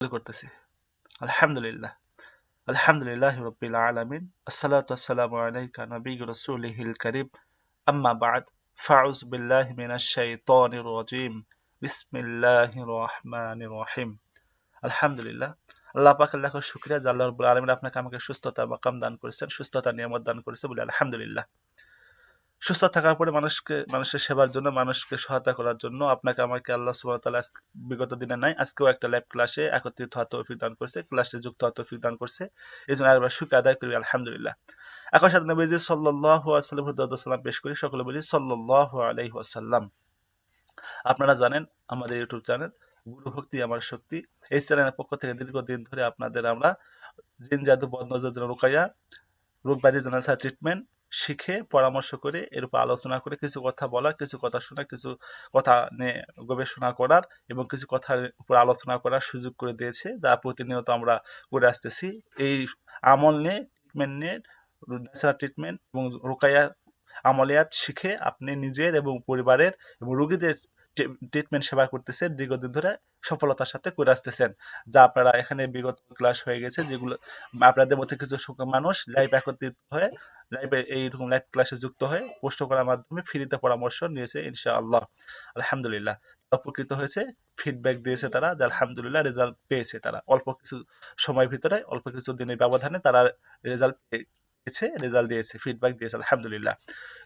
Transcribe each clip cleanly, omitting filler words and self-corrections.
করতেছি। আলহামদুলিল্লাহ। আলহামদুলিল্লাহি রাব্বিল আলামিন। আসসালাতু ওয়াসসালামু আলাইকা নাবিয়্যি রাসূলিহিল কারীম। আম্মা বা'দ। ফাউযু বিল্লাহি মিনাশ শাইতানির রাজীম। বিসমিল্লাহির রহমানির রহিম। আলহামদুলিল্লাহ। আল্লাহ পাকের লাখো শুকরিয়া যে আল্লাহ রাব্বুল আলামিন আপনাকে আমাকে সুস্থতা মাকাম দান করেছেন, সুস্থতার নিয়ামত দান করেছে বলে আলহামদুলিল্লাহ। সুস্থ থাকার পরে মানুষের সেবার জন্য, মানুষকে সহায়তা করার জন্য আপনাকে আমাকে আল্লাহ সুবহানাহু ওয়া তাআলা বিগত দিনে নাই, আজকেও একটা লাইভ ক্লাসে একত্রিত হওয়ার তৌফিক দান করছে, ক্লাসে যুক্ত হওয়ার তৌফিক দান করছে। এজন্য আরেকবার শুকরিয়া আদায় করি আলহামদুলিল্লাহ। একই সাথে নবীজি সাল্লাল্লাহু আলাইহি ওয়াসাল্লামের দরুদ ও সালাম পেশ করি, সকলে বলি সাল্লাল্লাহু আলাইহি ওয়াসাল্লাম। আপনারা জানেন আমাদের ইউটিউব চ্যানেল গুরু ভক্তি আমার শক্তি, এই চ্যানেলের পক্ষ থেকে দীর্ঘদিন ধরে আপনাদের আমরা জিন জাদু বদনজর রুকাইয়া রোগ ব্যাধি জানাসা ট্রিটমেন্ট শিখে পরামর্শ করে এর উপর আলোচনা করে কিছু কথা বলার, কিছু কথা শোনা, কিছু কথা নিয়ে গবেষণা করার এবং কিছু কথার উপর আলোচনা করার সুযোগ করে দিয়েছে, যা প্রতিনিয়ত আমরা করে আসতেছি। এই আমল নিয়ে, ট্রিটমেন্ট নিয়ে, ন্যাচারাল ট্রিটমেন্ট এবং রোকাইয়া আমলিয়াত শিখে আপনি নিজের এবং পরিবারের এবং রোগীদের ট্রিটমেন্ট সেবা করতেছেন, দীর্ঘদিন ধরে সফলতার সাথে করে আসতেছেন। যা আপনারা এখানে বিগত ক্লাস হয়ে গেছে, যেগুলো আপনাদের মধ্যে কিছু মানুষ লাইভ একত্রিত হয়ে লাইভে এইরকম লাইভ ক্লাসে যুক্ত হয়ে পোস্ট করার মাধ্যমে ফ্রিতে পরামর্শ নিয়েছে ইনশাআল্লাহ। আলহামদুলিল্লাহ উপকৃত হয়েছে, ফিডব্যাক দিয়েছে তারা যে আলহামদুলিল্লাহ রেজাল্ট পেয়েছে। তারা অল্প কিছু সময়ের ভিতরে, অল্প কিছু দিনের ব্যবধানে তারা রেজাল্ট পেয়েছে, রেজাল্ট দিয়েছে, ফিডব্যাক দিয়েছে আলহামদুলিল্লাহ।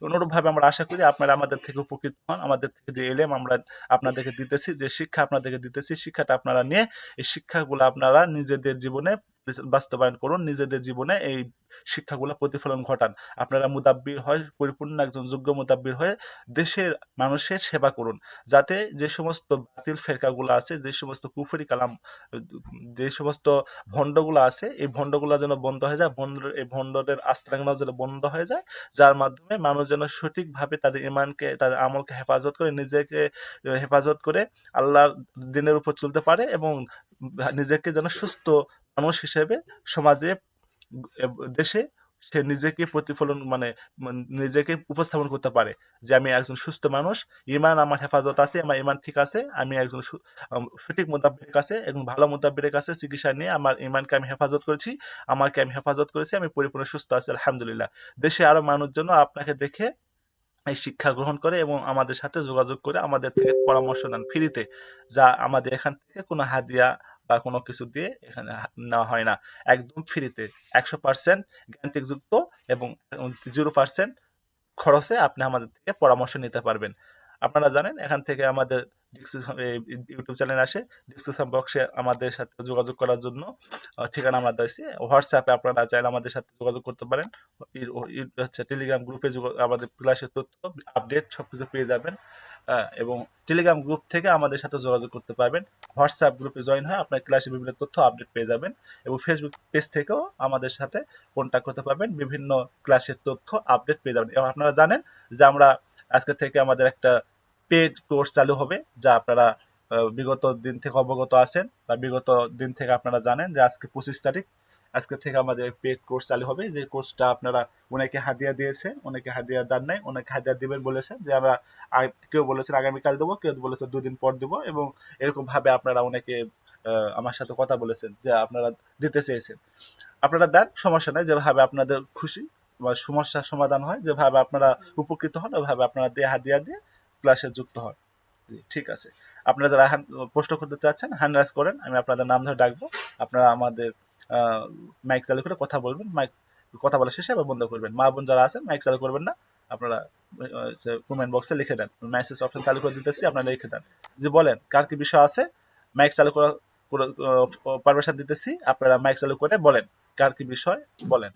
অনুরূপভাবে আমরা আশা করি আপনারা আমাদের থেকে উপকৃত হন। আমাদের থেকে যে এলেম আমরা আপনাদেরকে দিতেছি, যে শিক্ষা আপনাদেরকে দিতেছি, শিক্ষাটা আপনারা নিয়ে এই শিক্ষাগুলো আপনারা নিজেদের জীবনে বাস্তবায়ন করুন, নিজেদের জীবনে এই শিক্ষাগুলো প্রতিফলন ঘটান। আপনারা মুদাব্বির হয়, পরিপূর্ণ একজন যোগ্য মুদাব্বির হয়ে দেশের মানুষের সেবা করুন, যাতে যে সমস্ত বাতিল ফেরকাগুলো আছে, যে সমস্ত কুফরি কালাম, যে সমস্ত ভণ্ডগুলো আছে, এই ভণ্ডগুলো যেন বন্ধ হয়ে যায়, এই ভণ্ডদের আস্তানা যেন বন্ধ হয়ে যায়, যার মাধ্যমে মানুষ যেন সঠিকভাবে তাদের ইমানকে, তাদের আমলকে হেফাজত করে, নিজেকে হেফাজত করে আল্লাহর দিনের উপর চলতে পারে এবং নিজেকে যেন সুস্থ মানুষ হিসেবে সমাজে, দেশে সে নিজেকে প্রতিফলন নিজেকে উপস্থাপন করতে পারে যে আমি একজন সুস্থ মানুষ, ইমান আমার হেফাজত আছে, আমার ইমান ঠিক আছে, আমি একজন সঠিক মোতাবের কাছে এবং ভালো মোতাবের কাছে চিকিৎসা নিয়ে আমার ইমানকে আমি হেফাজত করেছি, আমাকে আমি হেফাজত করেছি, আমি পরিপূর্ণ সুস্থ আছি আলহামদুলিল্লাহ। দেশে আরো মানুষজন আপনাকে দেখে এই শিক্ষা গ্রহণ করে এবং আমাদের সাথে যোগাযোগ করে আমাদের থেকে পরামর্শ নেন ফ্রিতে, যা আমাদের এখান থেকে কোনো হাদিয়া বা কোনো কিছু দিয়ে এখানে নেওয়া হয় না, একদম ফ্রিতে 100% গ্যারান্টিযুক্ত এবং 0% খরচে আপনি আমাদের থেকে পরামর্শ নিতে পারবেন। আপনারা জানেন এখান থেকে আমাদের ইউটিউব চ্যানেল আসে, ডিসক্রিপশন বক্সে আমাদের সাথে যোগাযোগ করার জন্য ঠিকানা আমরা দিয়েছি। হোয়াটসঅ্যাপে আপনারা চাইলে আমাদের সাথে যোগাযোগ করতে পারেন। হচ্ছে টেলিগ্রাম গ্রুপে আমাদের ক্লাসের তথ্য আপডেট সবকিছু পেয়ে যাবেন, এবং টেলিগ্রাম গ্রুপ থেকে আমাদের সাথে যোগাযোগ করতে পারবেন। হোয়াটসঅ্যাপ গ্রুপে জয়েন হয়ে আপনার ক্লাসে বিভিন্ন তথ্য আপডেট পেয়ে যাবেন এবং ফেসবুক পেজ থেকেও আমাদের সাথে কন্ট্যাক্ট করতে পারবেন, বিভিন্ন ক্লাসের তথ্য আপডেট পেয়ে যাবেন। এবং আপনারা জানেন যে আমরা আজকে থেকে আমাদের একটা পেড কোর্স চালু হবে, যা আপনারা বিগত দিন থেকে অবগত আছেন বা বিগত দিন থেকে আপনারা জানেন যে আজকে 25 তারিখ, আজকে থেকে আমাদের পেড কোর্স চালু হবে। যে কোর্সটা আপনারা অনেকে হাদিয়া দিয়েছে, অনেকে হাদিয়া দেন নাই, অনেকে হাদিয়া দিবেন বলেছে, যে আমরা কেউ বলেছেন আগামীকাল দেবো, কেউ বলেছে 2 দিন পর দেবো, এবং এরকম ভাবে আপনারা অনেকে আমার সাথে কথা বলেছেন যে আপনারা দিতে চেয়েছেন। আপনারা দেন, সমস্যা নাই, যেভাবে আপনাদের খুশি বা সমস্যার সমাধান হয়, যেভাবে আপনারা উপকৃত হন, ওইভাবে আপনারা দিয়ে হাদিয়া দিয়ে ক্লাসে যুক্ত হন। জি ঠিক আছে। আপনারা যারা প্রশ্ন করতে চাচ্ছেন হ্যান্ড রাইজ করেন, আমি আপনাদের নাম ধরে ডাকবো, আপনারা আমাদের মাইক চালু করে কথা বলবেন, মাইক কথা বলা শেষে আবার বন্ধ করবেন। মা বোন যারা আছেন মাইক চালু করবেন না, আপনারা কমেন্ট বক্সে লিখে দেন, মেসেজ অপশন চালু করে দিতেছি, আপনারা লিখে দেন। জি বলেন কার কি বিষয় আছে, মাইক চালু করা পারমিশন দিতেছি, আপনারা মাইক চালু করে বলেন কার কি বিষয় বলেন।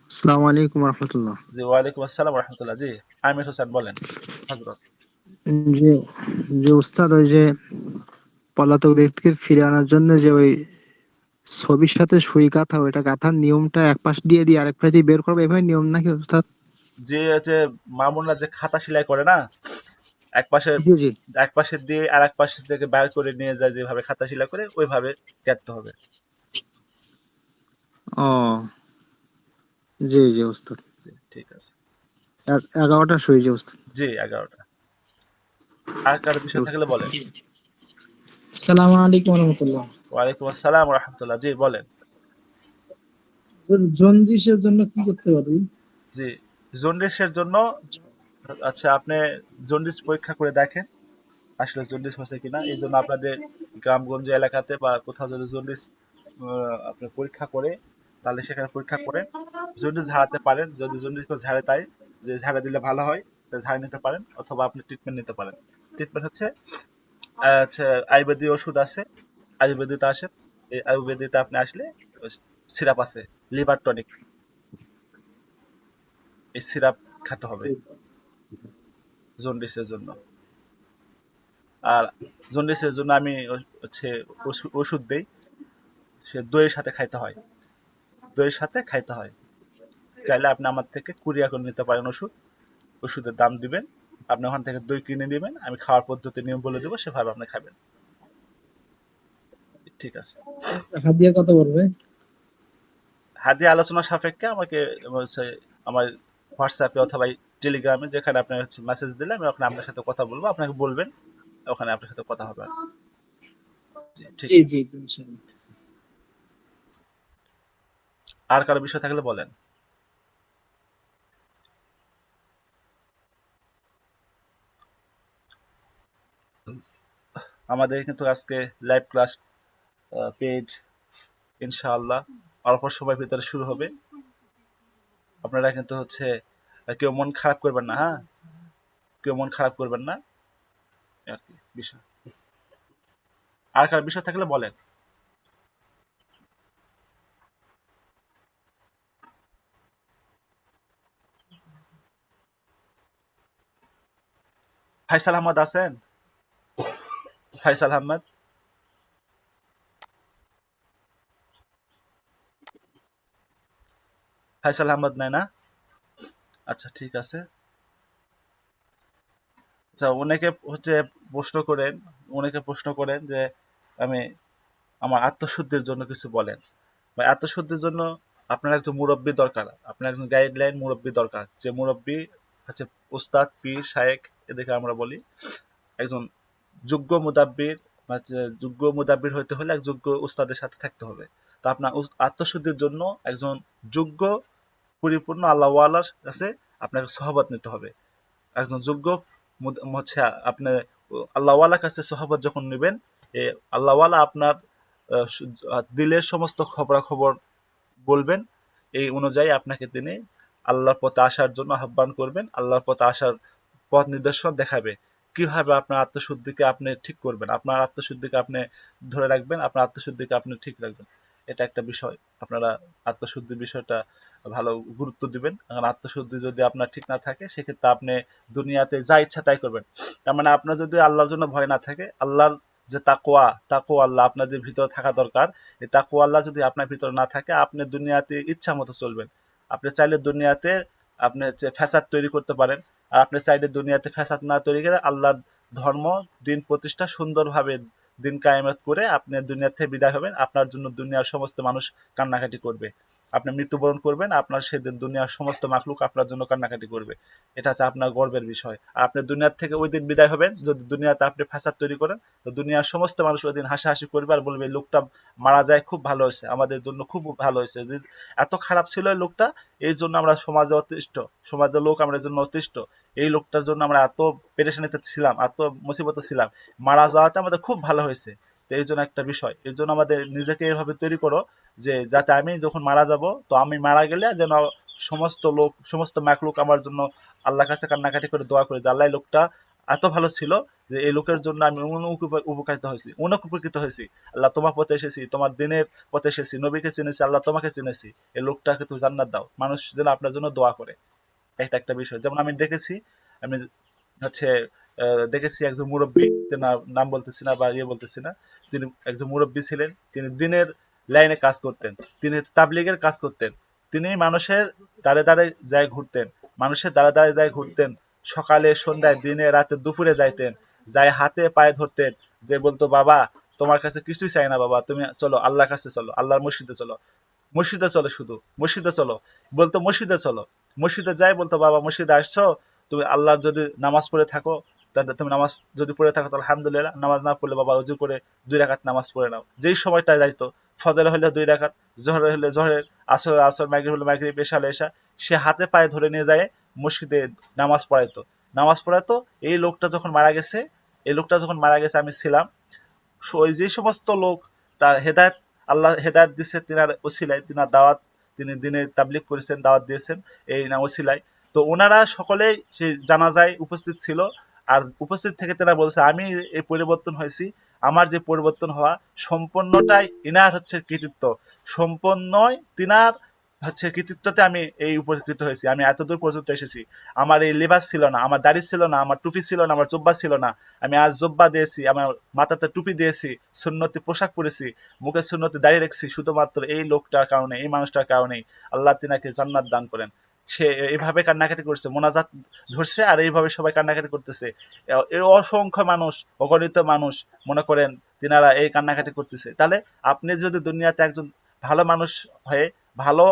আসসালামু আলাইকুম রাহমাতুল্লাহ। জি ওয়ালাইকুম আসসালাম রাহমাতুল্লাহ। জি আমির হোসেন বলেন হযরত। যে যে উস্তাদ, ওই যে পলাতক ব্যক্তিকে ফিরে আনার জন্য যে ওই ছবির সাথে সুই গাঁথা, ওইটা গাঁথার নিয়মটা এক পাশ দিয়ে আরেক পাশ দিয়ে বের করবে, এভাবে নিয়ম নাকি উস্তাদ? যে যে মামুনরা যে খাতা সেলাই করে না, এক পাশে জি জি। এক পাশে দিয়ে আর এক পাশ থেকে বের করে নিয়ে যায়, যেভাবে খাতা সেলাই করে ওইভাবে কাটতে হবে। ও জি জি উস্তাদ। জি ঠিক আছে। 11টা সুই, জি উস্তাদ। জি 11টা। আর কারো জি বিষয় থাকলে উস্তাদ। বলেন। আসসালামু আলাইকুম রহমতুল্লাহ। ওয়ালাইকুম আসসালাম রহমতুল্লাহ। জি বলেন। জন্ডিসের জন্য কি করতে পারি? জি, জন্ডিসের জন্য আচ্ছা, আপনি জন্ডিস পরীক্ষা করে দেখেন আসলে জন্ডিস হয়েছে কিনা। এই জন্য আপনাদের গ্রামগঞ্জ এলাকাতে বা কোথাও যদি জন্ডিস আপনি পরীক্ষা করে, তাহলে সেখানে পরীক্ষা করে জন্ডিস ঝাড়াতে পারেন। যদি জন্ডিস ঝাড়ে, তাই যে ঝাড়া দিলে ভালো হয়, তো ঝাড়ে নিতে পারেন, অথবা আপনি ট্রিটমেন্ট নিতে পারেন। ট্রিটমেন্ট হচ্ছে আচ্ছা, আয়ুর্বেদিক ওষুধ আছে, আয়ুর্বেদিতে আসেন। এই আয়ুর্বেদিতে আপনি আসলে সিরাপ আছে, লিভার টনিক, এই সিরাপ খেতে হবে জন্ডিসের জন্য। আর জন্ডিসের জন্য আমি হচ্ছে ওষুধ দেই, সে দইয়ের সাথে খাইতে হয়, দইয়ের সাথে খাইতে হয়। চাইলে আপনি আমার থেকে কুরিয়া করে নিতে পারেন ওষুধ, ওষুধের দাম দিবেন, আপনি ওখান থেকে দই কিনে দিবেন, আমি খাওয়ার পদ্ধতি নিয়ম বলে দেবো, সেভাবে আপনি খাবেন। ঠিক আছে। হাদিয়া কত পড়বে? হাদিয়া আলোচনা সাপেক্ষে আমাকে হচ্ছে আমার হোয়াটসঅ্যাপে অথবা টেলিগ্রামে, যেখানে আপনি হচ্ছে মেসেজ দিলে আমি ওখানে আপনার সাথে কথা বলবো, আপনাকে বলবেন, ওখানে আপনার সাথে কথা হবে আর কি। জি, ঠিক জি আছে। জি ইনশাআল্লাহ। আর কারো বিষয় থাকলে বলেন। আমাদের কিন্তু আজকে লাইভ ক্লাস পেড ইনশাআল্লাহ অল্প সময়ের ভিতরে শুরু হবে। আপনারা কিন্তু হচ্ছে কেউ মন খারাপ করবেন না, হ্যাঁ, কেউ মন খারাপ করবেন না, এই আর কি বিষয়। আর কার বিষয় থাকলে বলেন। ফাইসাল আহমদ আছেন? ফাইসাল আহমদ, ফাইসাল আহমদ নাই না? আচ্ছা, ঠিক আছে। আচ্ছা, অনেকে হচ্ছে প্রশ্ন করেন, অনেকে প্রশ্ন করেন যে আমি আমার আত্মশুদ্ধির জন্য কিছু বলেন। বা আত্মশুদ্ধির জন্য আপনার একজন মুরব্বী দরকার, আপনার একজন গাইডলাইন মুরব্বী দরকার, যে মুরব্বী হচ্ছে উস্তাদ, পীর, শায়েখ, এদেরকে আমরা বলি। একজন যোগ্য মুদাব্বির, বা যোগ্য মুদাব্বির হইতে হলে এক যোগ্য উস্তাদের সাথে থাকতে হবে। তো আপনার আত্মশুদ্ধির জন্য একজন যোগ্য পরিপূর্ণ আল্লাহওয়ালার কাছে আপনাকে সহবত নিতে হবে। একজন যোগ্য হচ্ছে আপনি আল্লাহওয়ালার কাছে সহবত যখন নেবেন, এই আল্লাহওয়ালা আপনার দিলের সমস্ত খবরাখবর বলবেন। এই অনুযায়ী আপনাকে তিনি আল্লাহর পথে আসার জন্য আহ্বান করবেন, আল্লাহর পথে আসার পথ নির্দেশনা দেখাবে। কিভাবে আপনার আত্মশুদ্ধিকে আপনি ঠিক করবেন, আপনার আত্মশুদ্ধিকে আপনি ধরে রাখবেন, আপনার আত্মশুদ্ধিকে আপনি ঠিক রাখবেন। এটা একটা বিষয়। আপনারা আত্মশুদ্ধির বিষয়টা ভালো গুরুত্ব দিবেন। কারণ আত্মশুদ্ধি যদি আপনার ঠিক না থাকে, সেক্ষেত্রে আপনি দুনিয়াতে যা ইচ্ছা তাই করবেন। তার মানে আপনার যদি আল্লাহর জন্য ভয় না থাকে, আল্লাহর যে তাকওয়া, তাকওয়া আল্লাহ আপনার যে ভিতরে থাকা দরকার, এই তাকওয়া আল্লাহ যদি আপনার ভিতরে না থাকে, আপনি দুনিয়াতে ইচ্ছা মতো চলবেন। আপনি চাইলে দুনিয়াতে আপনি হচ্ছে ফ্যাসাদ তৈরি করতে পারেন। আর আপনি চাইলে দুনিয়াতে ফ্যাসাদ না তৈরি করে আল্লাহর ধর্ম, দিন প্রতিষ্ঠা সুন্দরভাবে দিন কায়েমাত করে আপনি দুনিয়া থেকে বিদায় হবেন। আপনার জন্য দুনিয়ার সমস্ত মানুষ কান্নাকাটি করবে। আপনি মৃত্যুবরণ করবেন, আপনার সেদিন দুনিয়ার সমস্ত মাখলুক আপনার জন্য কান্নাকাটি করবে। এটা হচ্ছে আপনার গর্বের বিষয়। আর আপনি দুনিয়ার থেকে ওই দিন বিদায় হবেন যদি দুনিয়াতে আপনি ফ্যাসাদ তৈরি করেন, তো দুনিয়ার সমস্ত মানুষ ওই দিন হাসাহাসি করবে আর বলবে, "এই লোকটা মারা যায় খুব ভালো হয়েছে, আমাদের জন্য খুব ভালো হয়েছে, যে এত খারাপ ছিল এই লোকটা, এই জন্য আমরা সমাজে অতিষ্ঠ, সমাজের লোক আমাদের জন্য অতিষ্ঠ, এই লোকটার জন্য আমরা এত পেরেশানিতে ছিলাম, এত মুসিবতে ছিলাম, মারা যাওয়াতে আমাদের খুব ভালো হয়েছে।" তো এই জন্য একটা বিষয়, এই জন্য আমাদের নিজেকে এভাবে তৈরি করো যে যাতে আমি যখন মারা যাব, তো আমি মারা গেলে যেন সমস্ত লোক, সমস্ত মাখলুক আমার জন্য আল্লাহর কাছে কান্নাকাটি করে দোয়া করে যে আল্লাহ, এই লোকটা এত ভালো ছিল যে এই লোকের জন্য আমি উপকারিত হয়েছি, উপকৃত হয়েছি। আল্লাহ, তোমার পথে এসেছি, তোমার দিনের পথে এসেছি, নবীকে চিনেছি, আল্লাহ তোমাকে চিনেছি, এই লোকটাকে তুমি জান্নাত দাও। মানুষ যেন আপনার জন্য দোয়া করে। একটা একটা বিষয় যেমন আমি দেখেছি, আমি হচ্ছে দেখেছি একজন মুরব্বী, নাম নাম বলতেছি না বা ইয়ে বলতেছি না, তিনি একজন মুরব্বী ছিলেন, তিনি দিনের লাইনে কাজ করতেন, তিনি তাবলিগের কাজ করতেন, তিনি মানুষের দ্বারে দ্বারে যায় ঘুরতেন, মানুষের দ্বারে দ্বারে যায় ঘুরতেন, সকালে সন্ধ্যায় দিনে রাতে দুপুরে যাইতেন, যাই হাতে পায়ে ধরতেন, যে বলতো, "বাবা, তোমার কাছে কিছুই চাই না বাবা, তুমি চলো আল্লাহর কাছে, চলো আল্লাহর মসজিদে চলো, মসজিদে চলো, শুধু মসজিদে চলো।" বলতো মসজিদে চলো, মসজিদে যাই বলতো, "বাবা, মসজিদে আসছো, তুমি আল্লাহর যদি নামাজ পড়ে থাকো, তুমি নামাজ যদি পড়ে থাকো তো আলহামদুলিল্লাহ, নামাজ না পড়লে বাবা উজু করে 2 রাকাত নামাজ পড়ে নাও, যেই সময়টা যাইতো। ফজর হলে 2 রাকাত, জোহর হলে জোহরের, আসর আসর, মাগরিব হলে মাগরিব, এশা হলে এশা। সে হাতে পায়ে ধরে নিয়ে যায় মসজিদে নামাজ পড়াইতো, নামাজ পড়াতো। এই লোকটা যখন মারা গেছে, আমি ছিলাম। ওই যে সমস্ত লোক তার হেদায়েত, আল্লাহ হেদায়েত দিচ্ছে তিনার ওসিলায়, তিনার দাওয়াত, তিনি দিনে তাবলিগ করেছেন, দাওয়াত দিয়েছেন এই না ওসিলায়। তো ওনারা সকলেই সেই জানাজায় উপস্থিত ছিল। আর উপস্থিত থেকে তারা বলছে আমি এই পরিবর্তন হয়েছি, আমার যে পরিবর্তন হওয়া সম্পূর্ণটাই ইনার হচ্ছে কৃতিত্ব, সম্পূর্ণই তিনার হচ্ছে কৃতিত্বতে আমি এই উপকৃত হয়েছি, আমি এতদূর পর্যন্ত এসেছি। আমার এই লেবাস ছিল না, আমার দাড়ি ছিল না, আমার টুপি ছিল না, আমার জব্বা ছিল না, আমি আজ জব্বা দিয়েছি, আমার মাথাতে টুপি দিয়েছি, সুন্নতি পোশাক পরেছি, মুখে সুন্নতি দাঁড়িয়ে রেখেছি, শুধুমাত্র এই লোকটার কারণে, এই মানুষটার কারণেই আল্লাহ তিনাকে জান্নাত দান করেন। সে এইভাবে কান্নাকাটি করছে, মোনাজাত ধরছে, আর এইভাবে সবাই কান্নাকাটি করতেছে। এর অসংখ্য মানুষ, অগণিত মানুষ মনে করেন তিনারা এই কান্নাকাটি করতেছে। তাহলে আপনি যদি দুনিয়াতে একজন ভালো মানুষ হয়ে, ভালো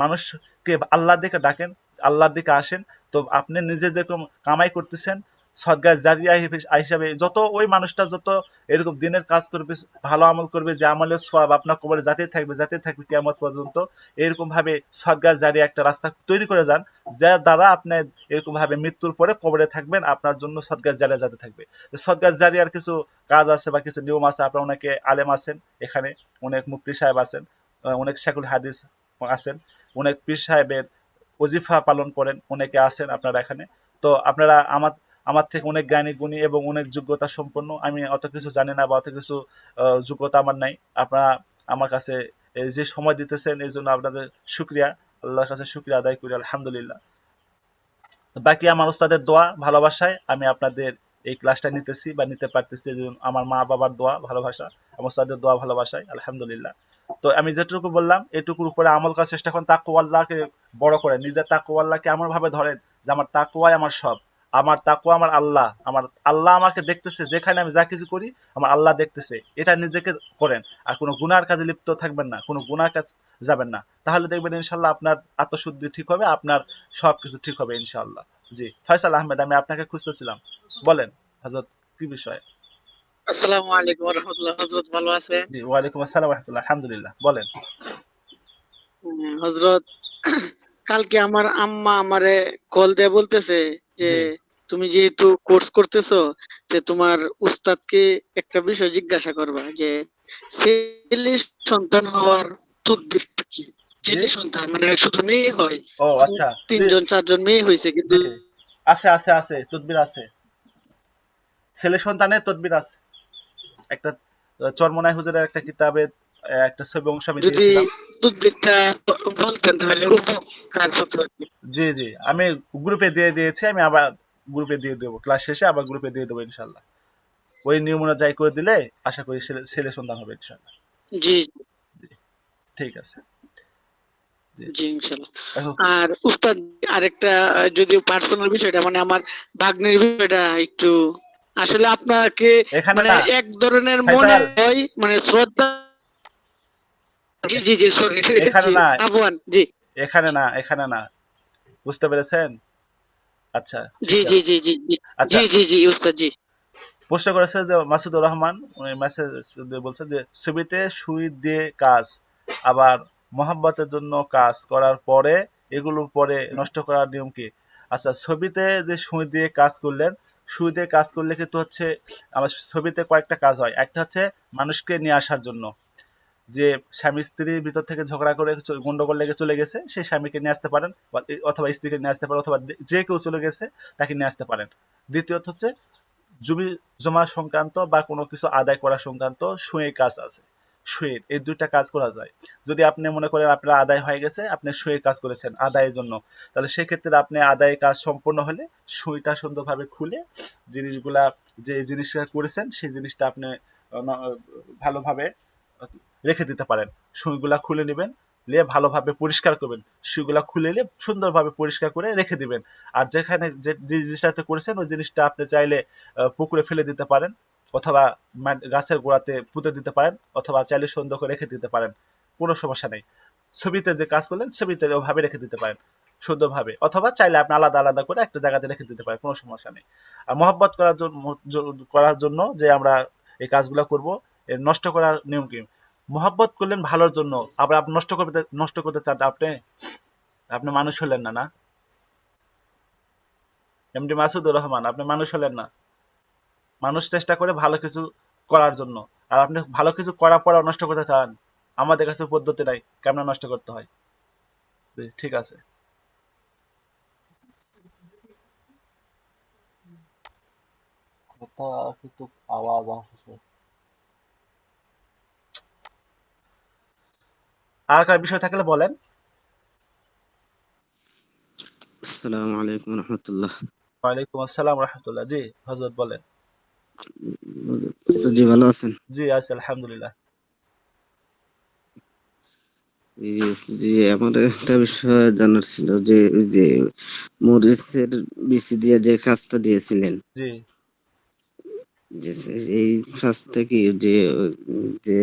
মানুষকে আল্লাহর দিকে ডাকেন, আল্লাহর দিকে আসেন, তো আপনি নিজে যেরকম কামাই করতেছেন, সদকা জারিয়া হিসাবে যত ওই মানুষটা যত এরকম দিনের কাজ করবে, ভালো আমল করবে, যে আমলের সওয়াব আপনার কবরে যাতে থাকবে কিয়ামত পর্যন্ত, এরকম ভাবে সদকা জারিয়া একটা রাস্তা তৈরি করে যান, যার দ্বারা আপনি এরকম ভাবে মৃত্যুর পরে কবরে থাকবেন, আপনার জন্য সদকা জারিয়া যাতে থাকবে। সদকা জারিয়ার কিছু কাজ আছে বা কিছু নিয়ম আছে। আপনার অনেকে আলেম আছেন এখানে, অনেক মুফতি সাহেব আছেন, অনেক শেখুল হাদিস আছেন, অনেক পীর সাহেবের ওজিফা পালন করেন অনেকে আছেন আপনারা এখানে। তো আপনারা আমার আমার থেকে অনেক জ্ঞানী গুণী এবং অনেক যোগ্যতা সম্পন্ন, আমি অত কিছু জানি না বা অত কিছু যোগ্যতা আমার নাই। আপনারা আমার কাছে এই যে সময় দিতেছেন, এই জন্য আপনাদের শুক্রিয়া, আল্লাহর কাছে শুক্রিয়া আদায় করি, আলহামদুলিল্লাহ। বাকি আমার ওস্তাদের দোয়া ভালোবাসায় আমি আপনাদের এই ক্লাসটা নিতেছি বা নিতে পারতেছি, আমার মা বাবার দোয়া ভালোবাসা, আমার ওস্তাদের দোয়া ভালোবাসায়, আলহামদুলিল্লাহ। তো আমি যেটুকু বললাম এটুকুর উপরে আমল করার চেষ্টা করেন, তাকওয়াল্লাহকে বড় করেন, নিজের তাকওয়াল্লাহকে এমন ভাবে ধরেন যে আমার তাকওয়াই আমার সব, আমার তাকওয়া আমার আল্লাহ, আমার আল্লাহ আমাকে দেখতেছে, যেখানে আমি যা কিছু করি আমার আল্লাহ দেখতেছে, এটা নিজেকে করেন। আর কোনো গুনার কাজে লিপ্ত থাকবেন না, কোনো গুনার কাজ যাবেন না, তাহলে দেখবেন ইনশাল্লাহ আপনার আত্মশুদ্ধি ঠিক হবে, আপনার সবকিছু ঠিক হবে ইনশাআল্লাহ। জি ফয়সাল আহমেদ, আমি আপনাকে খুঁজতেছিলাম, বলেন হযরত কি বিষয়? আসসালামু আলাইকুম ওয়া রাহমাতুল্লাহ। হযরত ভালো আছেন? জি ওয়ালাইকুম আসসালাম ওয়া রাহমাতুল্লাহ, আলহামদুলিল্লাহ, বলেন। হযরত কালকে আমার আম্মা আমারে কল দিয়ে বলতেছে যে জি তুমি যেহেতু কোর্স করতেছো, যে তোমার উস্তাদকে একটা বিষয় জিজ্ঞাসা করবা যে ছেলে সন্তান হওয়ার তকদিরটা কি? জি ছেলে সন্তান মানে শুধু মেয়ে হয়, ও আচ্ছা, জি তিনজন চারজন মেয়ে হয়েছে কিন্তু জি, আছে আছে আছে, তদবির আছে, ছেলে সন্তানের তদবির আছে। একটা চরমনাই হুজুরের একটা কিতাবে একটা ছবি অংশ আমি যদি দিয়েছিলাম। তকদিরটা বলতেন তাহলে উপকার হতো আর কি। জি জি, আমি গ্রুপে দিয়ে দিয়েছি, আমি আবার গ্রুপে দিয়ে দেবো, ক্লাস শেষে আবার গ্রুপে দিয়ে দেবো ইনশাল্লাহ। ওই নিয়ম অনুযায়ী করে দিলে আশা করি ছেলে ছেলে সন্তান হবে ইনশাল্লাহ। জি জি, ঠিক আছে। জি জি ইনশাল্লাহ। এখন আর উস্তাদ আরেকটা যদিও পার্সোনাল বিষয়টা মানে আমার ভাগ্নের বিষয়টা একটু আসলে আপনাকে এখানে মানে না এক ধরনের মনে ফাইসাল, হয় মানে শ্রদ্ধা। জি জি জি সরি এখানে জি না, আফওয়ান জি এখানে না, বুঝতে পেরেছেন? আচ্ছা জি ঠিক জি আছে। জি জি জি আচ্ছা, জি জি জি উস্তাদ জি প্রশ্ন করেছে যে মাসুদুর রহমান, উনি মেসেজ বলছে যে ছবিতে সুই দিয়ে কাজ, আবার মহাব্বতের জন্য কাজ করার পরে এগুলো পরে নষ্ট করার নিয়ম কি? আচ্ছা, ছবিতে যে সুই দিয়ে কাজ করলেন, সুই দিয়ে কাজ করলে কিন্তু হচ্ছে আমার ছবিতে কয়েকটা কাজ হয়। একটা হচ্ছে মানুষকে নিয়ে আসার জন্য, যে স্বামী স্ত্রীর ভিতর থেকে ঝগড়া করে গন্ডগোল লেগে চলে গেছে, সেই স্বামীকে নিয়ে আসতে পারেন, অথবা স্ত্রীকে নিয়ে আসতে পারেন, অথবা যে কেউ চলে গেছে তাকে নিয়ে আসতে পারেন। দ্বিতীয়ত হচ্ছে জমি জমা সংক্রান্ত বা কোনো কিছু আদায় করা সংক্রান্ত সুঁয়ে কাজ আছে, সুঁয়ের এই দুইটা কাজ করা যায়। যদি আপনি মনে করেন আপনার আদায় হয়ে গেছে, আপনি সুঁয়ে কাজ করেছেন আদায়ের জন্য, তাহলে সেক্ষেত্রে আপনি আদায়ের কাজ সম্পূর্ণ হলে সুঁইটা সুন্দরভাবে খুলে জিনিসগুলা, যে জিনিসটা করেছেন সেই জিনিসটা আপনি ভালোভাবে রেখে দিতে পারেন। সুইগুলা খুলে নেবেন, নিয়ে ভালোভাবে পরিষ্কার করবেন, সুইগুলা খুলে নিয়ে সুন্দরভাবে পরিষ্কার করে রেখে দিবেন। আর যেখানে যে জিনিসটাতে করেছেন ওই জিনিসটা আপনি চাইলে পুকুরে ফেলে দিতে পারেন, অথবা গাছের গোড়াতে পুঁতে দিতে পারেন, অথবা চাইলে সুন্দর করে রেখে দিতে পারেন, কোনো সমস্যা নেই। ছবিতে যে কাজ করলেন ছবিতে ওভাবে রেখে দিতে পারেন। শুদ্ধভাবে, অথবা চাইলে আপনি আলাদা আলাদা করে একটা জায়গাতে রেখে দিতে পারেন, কোনো সমস্যা নেই। আর মহব্বত করার জন্য যে আমরা এই কাজগুলো করব, এর নষ্ট করার নিয়ম কি? মহব্বত করলেন ভালোর জন্য, আবার আপনি নষ্ট করতে চান আপনি? আপনি মানুষ হলেন না, না? এমডি মাসুদুর রহমান, আপনি মানুষ হলেন না। মানুষ চেষ্টা করে ভালো কিছু করার জন্য, আর আপনি ভালো কিছু করার পর নষ্ট করতে চান। আমাদের কাছে পদ্ধতি নাই কেমন নষ্ট করতে হয়। জি, ঠিক আছে। কথা কিন্তু আওয়াজ আসছে। আর কার বিষয় থাকলে বলেন। আসসালামু আলাইকুম রহমতুল্লাহ। ওয়ালাইকুম আসসালাম রহমতুল্লাহ। জি হজরত বলেন। জি, ভালো আছেন? জি আছি আলহামদুলিল্লাহ। জি, আমার একটা বিষয় জানার ছিল যে ওই যে মরিচের বিচি দিয়ে যে কাজটা দিয়েছিলেন, জি যে এই কাজটা কি যে যে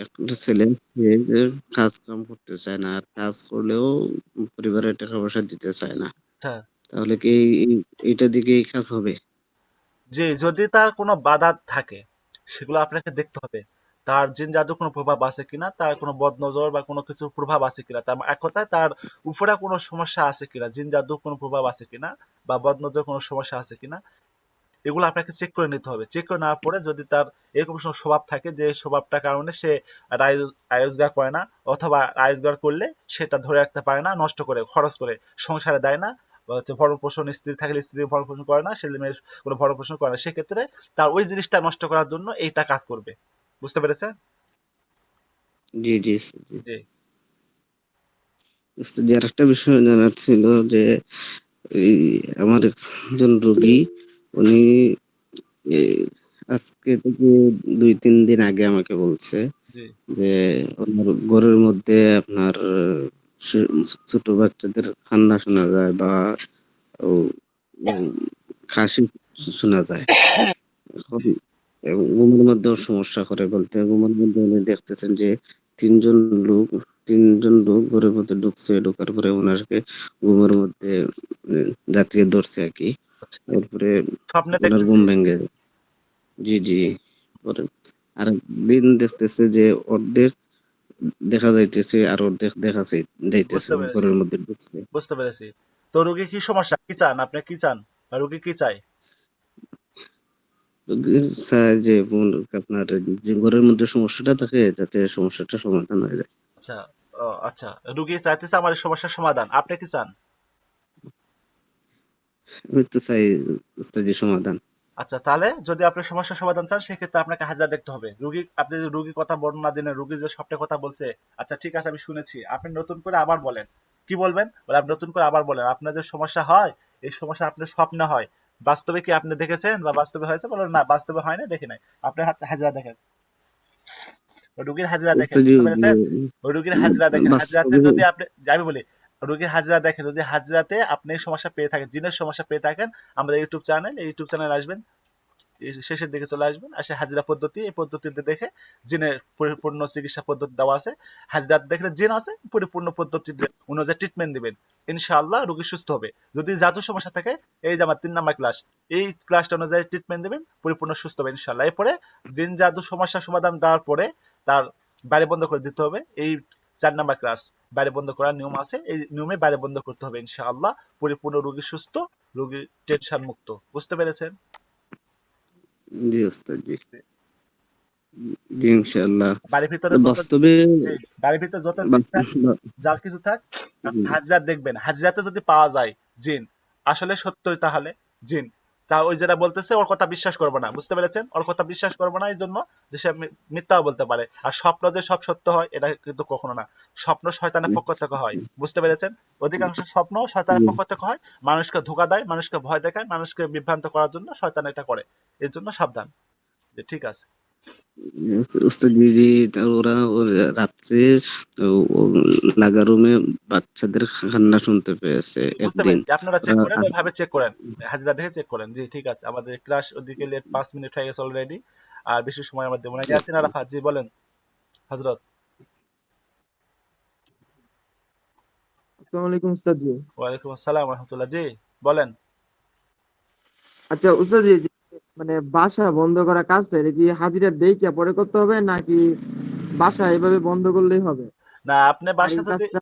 একটা ছেলে যে কাজ কাম করতে চায় না, আর কাজ করলেও পরিবারের টাকা পয়সা দিতে চায় না, আচ্ছা। তাহলে কি এইটা দিকে এই কাজ হবে? জি, যদি তার কোনো বাধা থাকে সেগুলো আপনাকে দেখতে হবে। তার জিন জাদুর কোনো প্রভাব আছে কিনা, তার কোনো বদনজর বা কোনো কিছুর প্রভাব আছে কিনা। তার এক কথায় তার উপরে কোনো সমস্যা আছে কিনা, জিন জাদুর কোনো প্রভাব আছে কিনা বা বদনজর কোনো সমস্যা আছে কিনা, এগুলো আপনাকে চেক করে নিতে হবে। চেক করে নেওয়ার পরে যদি তার এরকম কোনো স্বভাব থাকে যে স্বভাবটার কারণে সে আয় রোজগার করে না, অথবা আয় রোজগার করলে সেটা ধরে রাখতে পারে না, নষ্ট করে খরচ করে সংসারে দেয় না, বা হচ্ছে ভরণ পোষণ, স্ত্রী থাকলে স্ত্রী ভরণ পোষণ করে না, ছেলে মেয়ের কোনো ভরণ পোষণ করে না, সেক্ষেত্রে তার ওই জিনিসটা নষ্ট করার জন্য এইটা কাজ করবে। বুঝতে পেরেছেন? জি, জি, জি। জি যে আরেকটা বিষয় জানার ছিল যে এই আমার একজন রোগী, উনি এই আজকে থেকে 2-3 দিন আগে আমাকে বলছে জি যে ওনার ঘরের মধ্যে আপনার ছোট বাচ্চাদের কান্না শোনা যায়, বা ও ও কাশি শোনা যায়। এখন এবং ঘুমের মধ্যেও সমস্যা করে, বলতে ঘুমের মধ্যে উনি দেখতেছেন যে তিনজন লোক তিনজন লোক ঘরের মধ্যে ঢুকছে, ঢোকার পরে ওনাকে ঘুমের মধ্যে জাতিয়ে ধরছে আর কি। আচ্ছা। এরপরে স্বপ্নে ওনার দেখতেছে? ঘুম ভেঙে যায়। জি, জি। পরে আরেকদিন দেখতেছে যে অর্ধেক দেখা যাইতেছে আর অর্ধেক যাইতেছে বুঝতে না, পেরেছি, ঘরের মধ্যে ঢুকছে। বুঝতে পেরেছি। তো রোগী কি সমস্যা, কি চান আপনি, কি চান বা রোগী কি চাই? তো চায় যে আপনার যে ঘরের মধ্যে সমস্যাটা থাকে যাতে সমস্যাটা সমাধান হয়ে যায়। আচ্ছা। ও আচ্ছা, রুগী চাইতেছে আমার এই সমস্যার সমাধান, আপনি কি চান? আমি তো চাই যে সমাধান। আচ্ছা, তাহলে যদি আপনি সমস্যার সমাধান চান সেক্ষেত্রে আপনাকে হাজিরা দেখতে হবে। আপনি যদি রুগীর কথা বর্ণনা দিলেন, রুগী যে সবটা কথা বলছে, আচ্ছা ঠিক আছে আমি শুনেছি, আপনি নতুন করে আবার বলেন। কি বলবেন বলে, আপনি নতুন করে আবার বলেন আপনার যে সমস্যা হয়, এই সমস্যা আপনার স্বপ্নে হয়, বাস্তবে কি আপনি দেখেছেন বা বাস্তবে হয়েছে? বলেন না বাস্তবে হয় না, দেখি নাই। আপনি হাজিরা দেখেন, রুগীর হাজিরা দেখেন, হচ্ছে যে বুঝতে পেরেছেন? ওই রুগীর হাজিরা দেখেন, হাজিরাতে বাস্তবে যদি আপনি, আমি বলি, রুগীর হাজিরা দেখেন, যদি হাজিরাতে আপনি এই সমস্যা পেয়ে থাকেন, জিনের সমস্যা পেয়ে থাকেন, আমাদের ইউটিউব চ্যানেল আসবেন, শেষের দিকে চলে আসবেন, আসে হাজিরা পদ্ধতি, এই পদ্ধতিতে দেখে জিনের পরিপূর্ণ চিকিৎসা পদ্ধতি দেওয়া আছে। হাজিরা দেখলে জিন আছে, পরিপূর্ণ পদ্ধতি অনুযায়ী ট্রিটমেন্ট দিবেন, ইনশাআল্লাহ রোগী সুস্থ হবে। যদি জাদু সমস্যা থাকে, এই যে আমার 3 নম্বর ক্লাস, এই ক্লাসটা অনুযায়ী ট্রিটমেন্ট দিবেন, পরিপূর্ণ সুস্থ হবে ইনশাআল্লাহ। এরপরে জিন জাদু সমস্যার সমাধান দেওয়ার পরে তার বাইরে বন্ধ করে দিতে হবে। এই 4 নম্বর ক্লাস, বাইরে বন্ধ করার নিয়ম আছে, এই নিয়মে বাইরে বন্ধ করতে হবে ইনশাআল্লাহ। পরিপূর্ণ রোগী সুস্থ, রোগী টেনশন মুক্ত। বুঝতে পেরেছেন? জি ওস্তাদ, জি, জি, ইনশাআল্লাহ। বাড়ির ভিতরে যত, বাস্তবে জি, বাড়ির ভিতরে যত জিন বাস- থাক, বা- যার কিছু থাক, আপনি জি, হাজরা দেখবেন, হাজরাতে যদি পাওয়া যায় জিন আসলে সত্যই, তাহলে জিন, তা ওই যেটা বলতেছে ওর কথা বিশ্বাস করবো না। বুঝতে পেরেছেন? ওর কথা বিশ্বাস করবো না এই জন্য যে সে মিথ্যাও বলতে পারে। আর স্বপ্ন যে সব সত্য হয় এটা কিন্তু কখনো না। স্বপ্ন শয়তানের পক্ষ থেকে হয়। বুঝতে পেরেছেন? অধিকাংশ স্বপ্ন শয়তানের জি, পক্ষ থেকে হয়। মানুষকে ধোঁকা দেয়, মানুষকে ভয় দেখায়, মানুষকে বিভ্রান্ত করার জন্য শয়তান এটা করে। এর জন্য সাবধান। যে ঠিক আছে। ওস্তাদ, জি, জি। ওরা রাত্রে ও ও লাগা রুমে বাচ্চাদের কান্না শুনতে পেয়েছে বুঝতে একদিন। পেরেছি, আপনারা চেক ওরা করেন, ওইভাবে চেক করেন, হাজিরা দেখে চেক করেন। জি ঠিক আছে, আমাদের ক্লাস ওদিকে লেট 5 মিনিট হয়ে গেছে অলরেডি, আর বেশি সময় আমার দেবো না। ইয়াসিন আরাফাত, জি বলেন হজরত। আসসালামু আলাইকুম উস্তাদ জি। ওয়ালাইকুম আসসালাম রহমতুল্লাহ। জি বলেন। আচ্ছা উস্তাদ জি, যে মানে বাসা বন্ধ করা কাজটা এটা কি হাজিরা দেইখা পরে করতে হবে নাকি বাসা এভাবে বন্ধ করলেই হবে? না, আপনি আর বাসা এই যদি কাজটা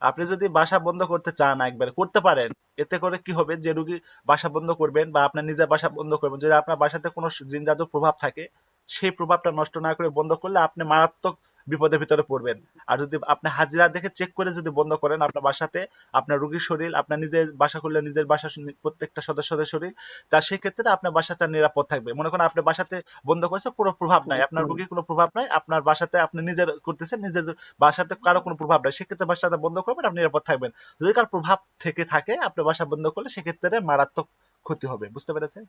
আপনি যদি বাসা বন্ধ করতে চান একবারে করতে পারেন। এতে করে কি হবে, যে রুগী বাসা বন্ধ করবেন বা আপনার নিজের বাসা বন্ধ করবেন, যদি আপনার বাসাতে কোনো জিন জাদুর প্রভাব থাকে, সেই প্রভাবটা নষ্ট না করে বন্ধ করলে আপনি মারাত্মক বিপদের ভিতরে পড়বেন। আর যদি আপনি হাজিরা দেখে চেক করে যদি বন্ধ করেন আপনার বাসাতে, আপনার রুগীর শরীর, আপনার নিজের বাসা করলে নিজের বাসা প্রত্যেকটা সদস্যদের শরীর, তা সেই ক্ষেত্রে আপনার বাসাটা নিরাপদ থাকবে। মনে করেন আপনার বাসাতে বন্ধ করেছে, কোনো প্রভাব নাই, আপনার রুগীর কোনো প্রভাব নাই, আপনার বাসাতে আপনি নিজের করতেছেন, নিজের বাসাতে কারো কোনো প্রভাব নাই, সেক্ষেত্রে বাসাটা বন্ধ করবেন, আপনি নিরাপদ থাকবেন। যদি কারো প্রভাব থেকে থাকে আপনার বাসা বন্ধ করলে সেক্ষেত্রে মারাত্মক ক্ষতি হবে। বুঝতে পেরেছেন?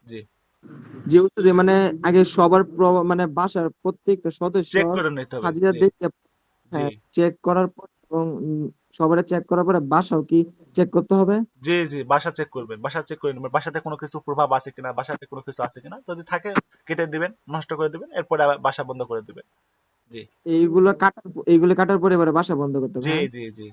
জি। যে উস্তাদ জি, মানে আগে সবার মানে বাসার প্রত্যেকটা চেক সদস্যর করে নিতে হবে। হাজিরা জি দেখে জি হ্যাঁ চেক করার পর এবং সবারে চেক করার পরে বাসাও কি চেক করতে হবে? জি জি, বাসা চেক করবেন, বাসা চেক করে নেবেন বাসাতে কোনো কিছু প্রভাব আছে কিনা, বাসাতে কোনো কিছু আছে কিনা, যদি থাকে কেটে দিবেন, নষ্ট করে দিবেন, এরপরে আবার বাসা বন্ধ করে দিবেন। জি এইগুলো কাটার পরে এবারে বাসা বন্ধ করতে হবে, জি হ্যাঁ? জি জি।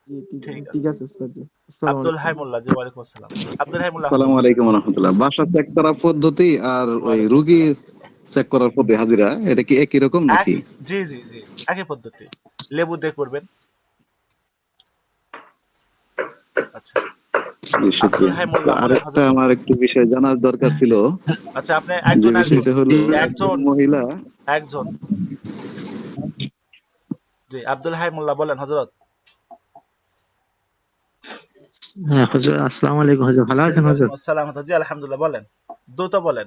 জি ঠিক ঠিক ঠিক আছে। আছে উস্তাদ জি। আসসালামু আব্দুল আলাইকুম। হাই মোল্লা। জি ওয়ালাইকুম আসসালাম। আব্দুল হাই মোল্লা হুজুর। আসসালামু আলাইকুম রহমতুল্লাহ। বাসা চেক করার পদ্ধতি আর ওই ওয়ালাইকুম রুগী আসসালাম। চেক করার পদ্ধতি হাজিরা এটা কি একই রকম এক, নাকি? জি জি জি, একই পদ্ধতি। লেবু দিয়ে করবেন। আচ্ছা। জি, আব্দুল শুক্রিয়া। হাই তো মোল্লা বলেন আরেকটা হজরত। আমার একটু বিষয় জানার দরকার ছিল। আচ্ছা, আপনি যে একজন একজন বিষয়টা হলো একজন একজন মহিলা। একজন জি, আব্দুল হাই মোল্লা বলেন হজরত। হ্যাঁ হুজুর, আসসালামু আলাইকুম হুজুর, ভালো আছেন ওয়ালাইকুম হুজুর? আসসালাম। জি আলহামদুলিল্লাহ, বলেন, দ্রুত বলেন।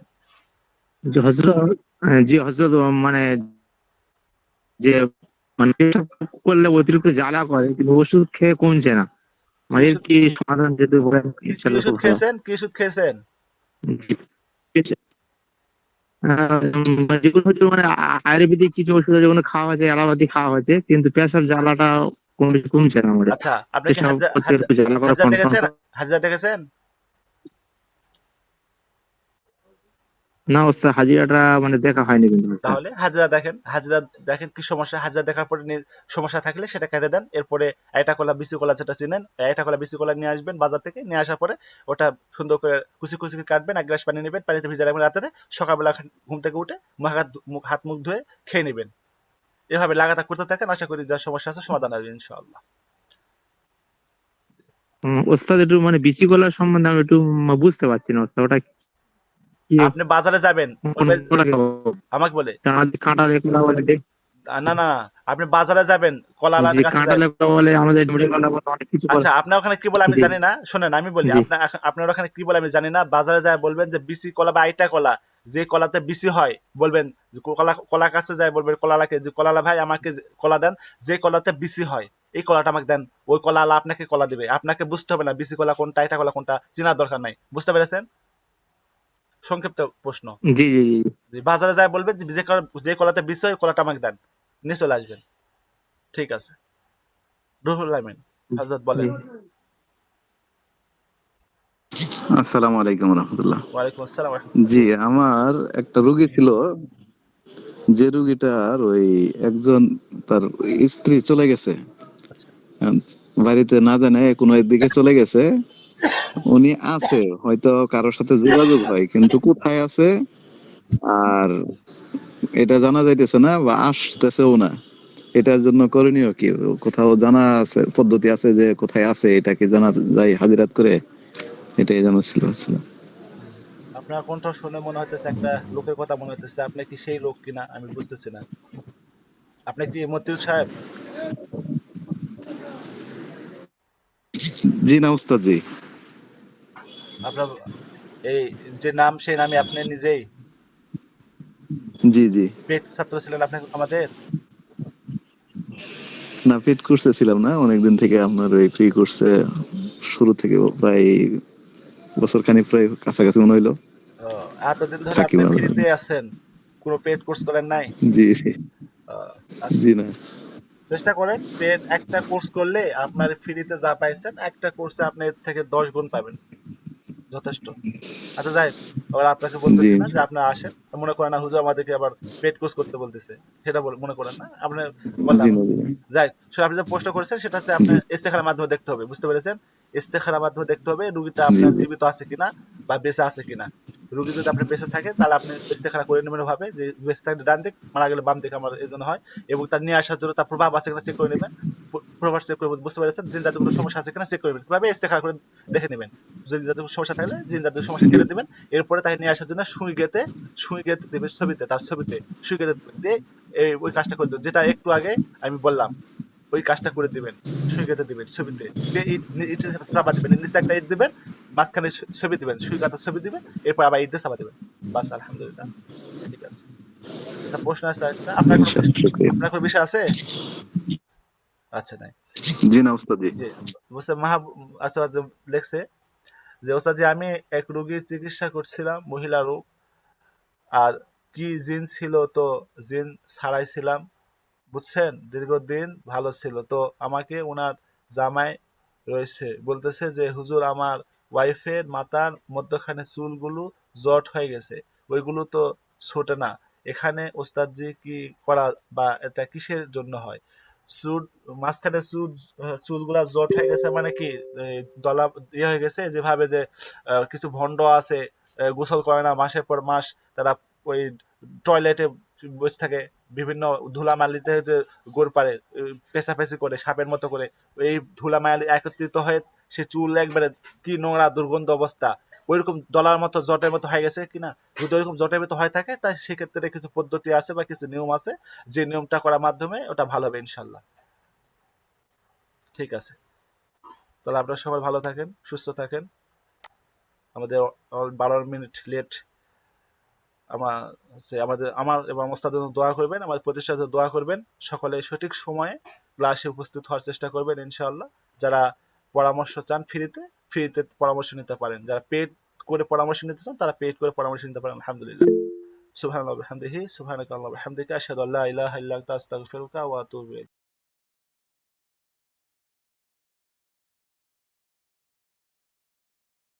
জি হজরত, জি হজরত, মানে যে মানে পেশাব করলে অতিরিক্ত জ্বালা করে কিন্তু ওষুধ খেয়ে কমছে না, কি মানে এর ওষুধ, কি সমাধান যদি বলেন কি ইনশাল্লাহ ওষুধ খুব ভালো। খেয়েছেন, কি ওষুধ খেয়েছেন? জি। মানে যেগুলো হচ্ছে মানে আয়ুর্বেদিক কিছু ওষুধ আছে, যেগুলো খাওয়া হয়েছে, অ্যালোপ্যাথি খাওয়া হয়েছে, কিন্তু পেশাব জ্বালাটা কোনো কিছু কমছে না আমাদের। আচ্ছা, আপনি কি পেশাব হাজরা করতে হাজরা একটু জ্বালা করে হাজরা কনকন দেখেছেন? করে। হাজরা দেখেছেন? না ওস্তাদ, হাজিরাটা মানে দেখা হয়নি কিন্তু ওস্তাদ। তাহলে হাজরা দেখেন, হাজরা দেখেন কি সমস্যা, হাজরা দেখার পরে সমস্যা থাকলে সেটা কেটে দেন। এরপরে এটা কলা, বিসি কলা যেটা চিনেন, এটা কলা বিসি কলা নিয়ে আসবেন বাজার থেকে, নিয়ে আসার পরে ওটা সুন্দর করে কুচি কুচি করে কাটবেন, এক গ্লাস পানি নেবেন, পানিতে ভিজে রাখবেন রাতে, সকালবেলা ঘুম থেকে উঠে হাত মুখ ধুয়ে খেয়ে নেবেন। এভাবে লাগাতার করতে থাকেন, আশা করি যা সমস্যা আছে সমাধান হবে ইনশাআল্লাহ। ওস্তাদ একটু মানে বিচি কলার সম্বন্ধে আমি একটু বুঝতে পারছি না ওস্তাদ, ওটা কি? আপনি বাজারে যাবেন, কোন বলবেন, কলা আমাকে বলে, কাঁঠালের কলা বলে না না, আপনি বাজারে যাবেন, কলা জি, আলার কাছে যাবেন। কাঁঠালের কলা বলে, আমাদের ডুমুরের কলা বলে, অনেক কিছু কলা। আচ্ছা, আপনার ওখানে কি বলে আমি জি জানি না, শোনেন আমি বলি, জি আপনার ওখানে কি বলে আমি জানি না, বাজারে যায় বলবেন যে বিসি কলা বা আইটা কলা, যে কলাতে বিসি হয়, বলবেন যে কলা কাছে যায় বলবেন কলালাকে যে কলালা ভাই আমাকে কলা দেন, যে কলাতে বিসি হয় এই কলাটা আমাকে দেন। ওই কলা আলা আপনাকে কলা দিবে, আপনাকে বুঝতে হবে না বিসি কলা কোনটা, আইটা কলা কোনটা, চেনার দরকার নাই। বুঝতে পেরেছেন? সংক্ষিপ্ত প্রশ্ন। জি জি জি যে বাজারে যায় বলবেন যে যে কলাতে বিসি হয় ওই কলাটা আমাকে দেন, নিয়ে চলে আসবেন। ঠিক আছে। রুহুল আমিন হজরত জি। বলেন। আসসালামু আলাইকুম রহমতুল্লাহ। ওয়ালাইকুম আসসালাম রহমতুল্লাহ। জি, জি। আমার একটা রুগী ছিল, যে রুগীটার ওই একজন তার স্ত্রী চলে গেছে। আচ্ছা বাড়িতে না জানে কোনো একদিকে চলে গেছে। উনি আছে হয়তো কারোর সাথে যোগাযোগ হয়, কিন্তু কোথায় আছে আর এটা জানা যাইতেছে না বা আসতেছেও না। এটার জন্য করণীয় কি? কোথাও জানা আছে, পদ্ধতি আছে যে কোথায় আছে এটা কি জানা যায় হাজিরাত করে? এটাই জানা ছিল। জি, জি। আপনার কণ্ঠ শুনে মনে হইতেছে একটা লোকের কথা মনে হইতেছে। আপনি কি সেই লোক কিনা আমি বুঝতেছি না। আপনি কি মতিউর সাহেব? জি না উস্তাদ জি। আপনার এই যে নাম সেই নামে আপনি নিজেই জি জি। পেট ছাত্র ছিলেন আপনি আমাদের? না, পেড কোর্সে ছিলাম না, অনেকদিন থেকে আপনার ওই ফ্রি কোর্সে শুরু থেকে প্রায় বছর খানিক প্রায় কাছাকাছি মনে হইলো ও, এতদিন ধরে থাকি আপনি মাঝে মাঝে। ফ্রিতে আছেন, কোনো পেড কোর্স করেন নাই? জি জি। ও, আচ্ছা। জি না। চেষ্টা করেন, পেড একটা কোর্স করলে আপনার ফ্রিতে যা পাইছেন একটা কোর্সে আপনি এর থেকে 10 গুণ পাবেন। যথেষ্ট। আচ্ছা যাই হোক, আবার আপনাকে জি বলতেছি না যে আপনারা আসেন, মনে করেন না হুজুর আমাদেরকে আবার পেড কোর্স করতে বলতেছে, সেটা মনে করেন না। আপনি জি বললাম, না জি না যাই হোক, so আপনি যে প্রশ্ন করেছেন সেটা হচ্ছে আপনার জি ইস্তেখারার মাধ্যমে দেখতে হবে, বুঝতে পেরেছেন? ইস্তেখারার মাধ্যমে দেখতে হবে রুগীটা জি আপনার জি জীবিত আছে কিনা বা বেঁচে আছে কিনা। রুগী যদি আপনার বেঁচে থাকে তাহলে আপনি ইস্তেখারা করে নেবেন ভাবে যে বেঁচে থাকলে ডান দিক, মারা গেলে বাম দিক আমার এই জন্য হয়, এবং তার নিয়ে আসার জন্য তার প্রভাব আছে কিনা চেক করে নেবেন, প্রভাব চেক করে, বুঝতে পেরেছেন? জিন জাতীয় কোনো সমস্যা আছে কিনা চেক করবেন, কিভাবে ইস্তেখারা করে দেখে নেবেন। যদি জাতীয় সমস্যা থাকলে জিন জাতীয় সমস্যা কেটে দিবেন। এরপরে তাকে নিয়ে আসার জন্য সুই গেতে দেবে ছবিতে, তার ছবিতে সুই গেতে দিয়ে এই ওই কাজটা করে দেবেন, যেটা একটু আগে আমি বললাম, ওই কাজটা করে দিবেন। সুই গেঁথে দিবেন ছবিতে, দিয়ে ইট চাপা দিবেন, নিচে একটা ইট দিবেন, মাঝখানে ছবি দিবেন, সুই গাঁথার ছবি দিবেন, এরপর আবার ইট দিয়ে চাপা দিবেন। বাস, আলহামদুলিল্লাহ, ঠিক আছে। আচ্ছা, প্রশ্ন আছে একটা? ইনশাআল্লাহ শুকরিয়া। আপনার কোনো বিষয় আছে? আচ্ছা, নাই। জি না উস্তাদ জি। জি, বলছে আচ্ছা, লেখছে যে ওস্তাদ জি, আমি এক রোগীর চিকিৎসা করছিলাম, মহিলা রোগ, আর কি জিন ছিল তো জিন ছাড়াইছিলাম, বুঝছেন? দীর্ঘদিন ভালো ছিল। তো আমাকে উনার জামাই রয়েছে বলতেছে যে হুজুর আমার ওয়াইফের মাথার মধ্যখানে চুলগুলো জট হয়ে গেছে, ওইগুলো তো ছোটে না। এখানে ওস্তাদজি কি করা, বা এটা কিসের জন্য হয়? চুল, মাঝখানে চুলগুলা জট হয়ে গেছে মানে কি, দলা ইয়ে হয়ে গেছে, যেভাবে যে কিছু ভণ্ড আছে, গোসল করে না মাসের পর মাস, তারা ওই টয়লেটে বসে থাকে, বিভিন্ন ধুলামালিতে যে গোড় পারে, পেঁচাপেচি করে সাপের মতো করে, এই ধুলামালি একত্রিত হয়ে সে চুল একবারে কি নোংরা দুর্গন্ধ অবস্থা, ওইরকম দলার মতো জটের মতো হয়ে গেছে কিনা। যদি ওইরকম জটের মতো হয়ে থাকে তাই সেক্ষেত্রে কিছু পদ্ধতি আছে বা কিছু নিয়ম আছে, যে নিয়মটা করার মাধ্যমে ওটা ভালো হবে ইনশাল্লাহ। ঠিক আছে, তাহলে আপনারা সবাই ভালো থাকেন, সুস্থ থাকেন। আমাদের 12 মিনিট লেট। আমার আমার এবং মোস্তাদের জন্য দোয়া করবেন, আমাদের প্রতিষ্ঠানের জন্য দোয়া করবেন। সকলে সঠিক সময়ে ক্লাসে উপস্থিত হওয়ার চেষ্টা করবেন ইনশাআল্লাহ। যারা পরামর্শ চান ফ্রিতে পরামর্শ নিতে পারেন। যারা পেড করে পরামর্শ নিতে চান তারা পেড করে পরামর্শ নিতে পারেন। আলহামদুলিল্লাহ। সুবহানাল্লাহি ওয়া বিহামদিহি, সুবহানাকাল্লাহু ওয়া বিহামদিকা, আশহাদু আল্লা ইলাহা ইল্লা আনতা, আস্তাগফিরুকা ওয়া আতুবু ইলাইক।